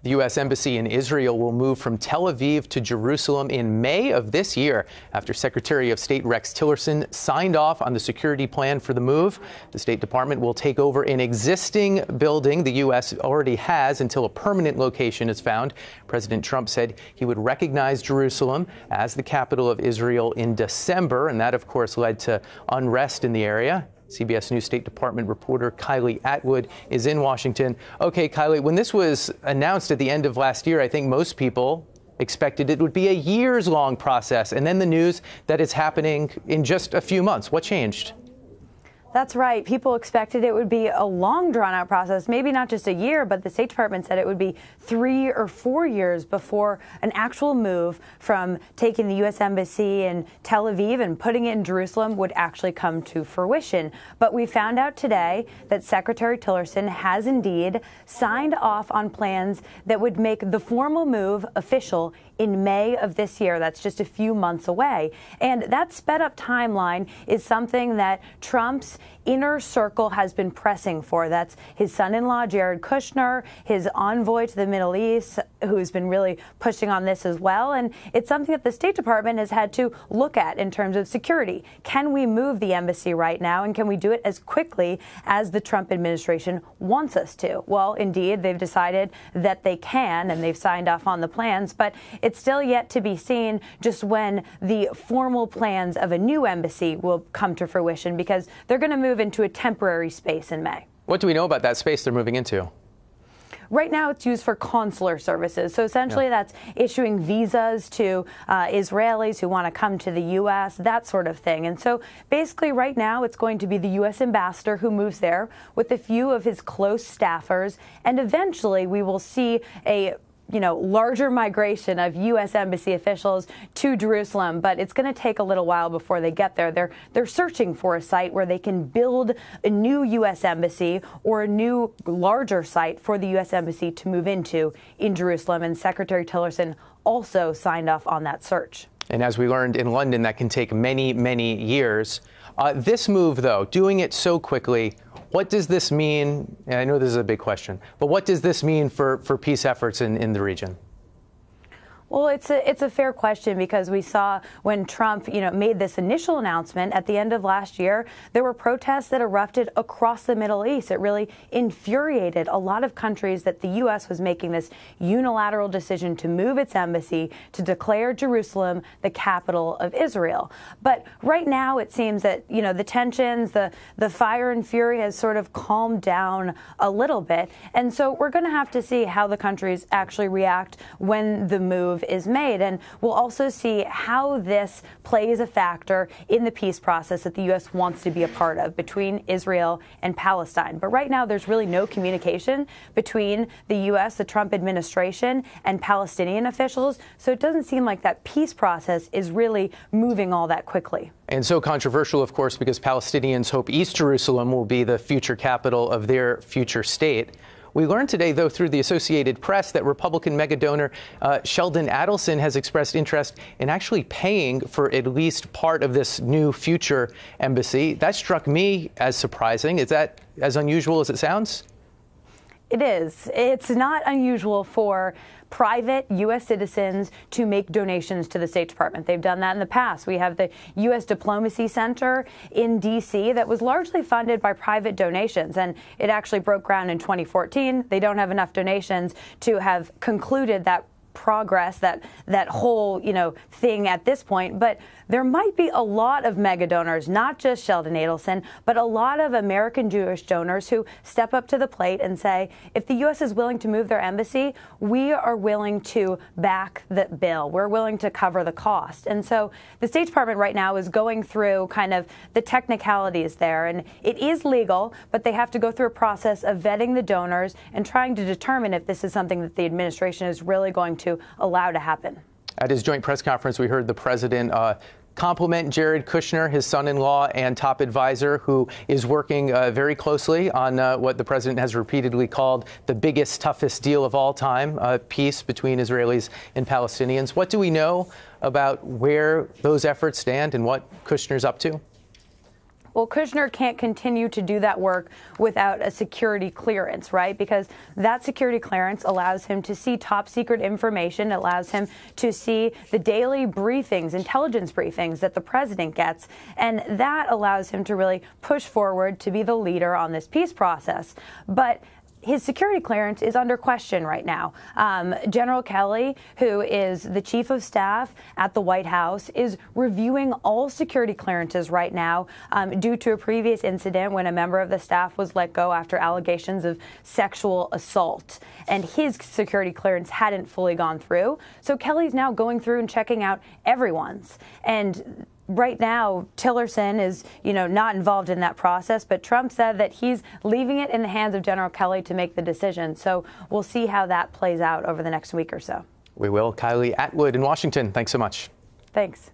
The U.S. Embassy in Israel will move from Tel Aviv to Jerusalem in May of this year after Secretary of State Rex Tillerson signed off on the security plan for the move. The State Department will take over an existing building the U.S. already has until a permanent location is found. President Trump said he would recognize Jerusalem as the capital of Israel in December, and that, of course, led to unrest in the area. CBS News State Department reporter Kylie Atwood is in Washington. Okay, Kylie, when this was announced at the end of last year, I think most people expected it would be a years-long process. And then the news that it's happening in just a few months. What changed? That's right. People expected it would be a long, drawn-out process, maybe not just a year, but the State Department said it would be 3 or 4 years before an actual move from taking the U.S. Embassy in Tel Aviv and putting it in Jerusalem would actually come to fruition. But we found out today that Secretary Tillerson has indeed signed off on plans that would make the formal move official in May of this year. That's just a few months away. And that sped up timeline is something that Trump's inner circle has been pressing for. That's his son-in-law, Jared Kushner, his envoy to the Middle East, who's been really pushing on this as well. And it's something that the State Department has had to look at in terms of security. Can we move the embassy right now? And can we do it as quickly as the Trump administration wants us to? Well, indeed, they've decided that they can, and they've signed off on the plans. But it's still yet to be seen just when the formal plans of a new embassy will come to fruition, because they're going to move into a temporary space in May. What do we know about that space they're moving into? Right now, it's used for consular services. So essentially, that's issuing visas to Israelis who want to come to the U.S., that sort of thing. And so basically, right now, it's going to be the U.S. ambassador who moves there with a few of his close staffers. And eventually, we will see a larger migration of U.S. embassy officials to Jerusalem, but it's going to take a little while before they get there. They're searching for a site where they can build a new U.S. embassy or a new, larger site for the U.S. embassy to move into in Jerusalem. And Secretary Tillerson also signed off on that search. And as we learned in London, that can take many, many years. This move, though, doing it so quickly, what does this mean? And I know this is a big question, but what does this mean for peace efforts in the region? Well, it's a fair question, because we saw when Trump, made this initial announcement at the end of last year, there were protests that erupted across the Middle East. It really infuriated a lot of countries that the U.S. was making this unilateral decision to move its embassy to declare Jerusalem the capital of Israel. But right now, it seems that, the tensions, the fire and fury has sort of calmed down a little bit. And so we're going to have to see how the countries actually react when the move is made. And we'll also see how this plays a factor in the peace process that the U.S. wants to be a part of between Israel and Palestine. But right now, there's really no communication between the U.S., the Trump administration, and Palestinian officials. So it doesn't seem like that peace process is really moving all that quickly. And so controversial, of course, because Palestinians hope East Jerusalem will be the future capital of their future state. We learned today, though, through the Associated Press that Republican megadonor Sheldon Adelson has expressed interest in actually paying for at least part of this new future embassy. That struck me as surprising. Is that as unusual as it sounds? It is. It's not unusual for private U.S. citizens to make donations to the State Department. They've done that in the past. We have the U.S. Diplomacy Center in D.C. that was largely funded by private donations, and it actually broke ground in 2014. They don't have enough donations to have concluded that progress, that whole, thing at this point. But there might be a lot of mega donors, not just Sheldon Adelson, but a lot of American Jewish donors who step up to the plate and say, if the U.S. is willing to move their embassy, we are willing to back the bill. We're willing to cover the cost. And so the State Department right now is going through kind of the technicalities there. And it is legal, but they have to go through a process of vetting the donors and trying to determine if this is something that the administration is really going to allow to happen. At his joint press conference, we heard the president compliment Jared Kushner, his son-in-law and top advisor, who is working very closely on what the president has repeatedly called the biggest, toughest deal of all time, peace between Israelis and Palestinians. What do we know about where those efforts stand and what Kushner's up to? Well, Kushner can't continue to do that work without a security clearance, right? Because that security clearance allows him to see top secret information, allows him to see the daily briefings, intelligence briefings that the president gets, and that allows him to really push forward to be the leader on this peace process. But his security clearance is under question right now. General Kelly, who is the chief of staff at the White House, is reviewing all security clearances right now due to a previous incident when a member of the staff was let go after allegations of sexual assault. And his security clearance hadn't fully gone through. So Kelly's now going through and checking out everyone's. And right now, Tillerson is, not involved in that process, but Trump said that he's leaving it in the hands of General Kelly to make the decision. So we'll see how that plays out over the next week or so. We will. Kylie Atwood in Washington, thanks so much. Thanks.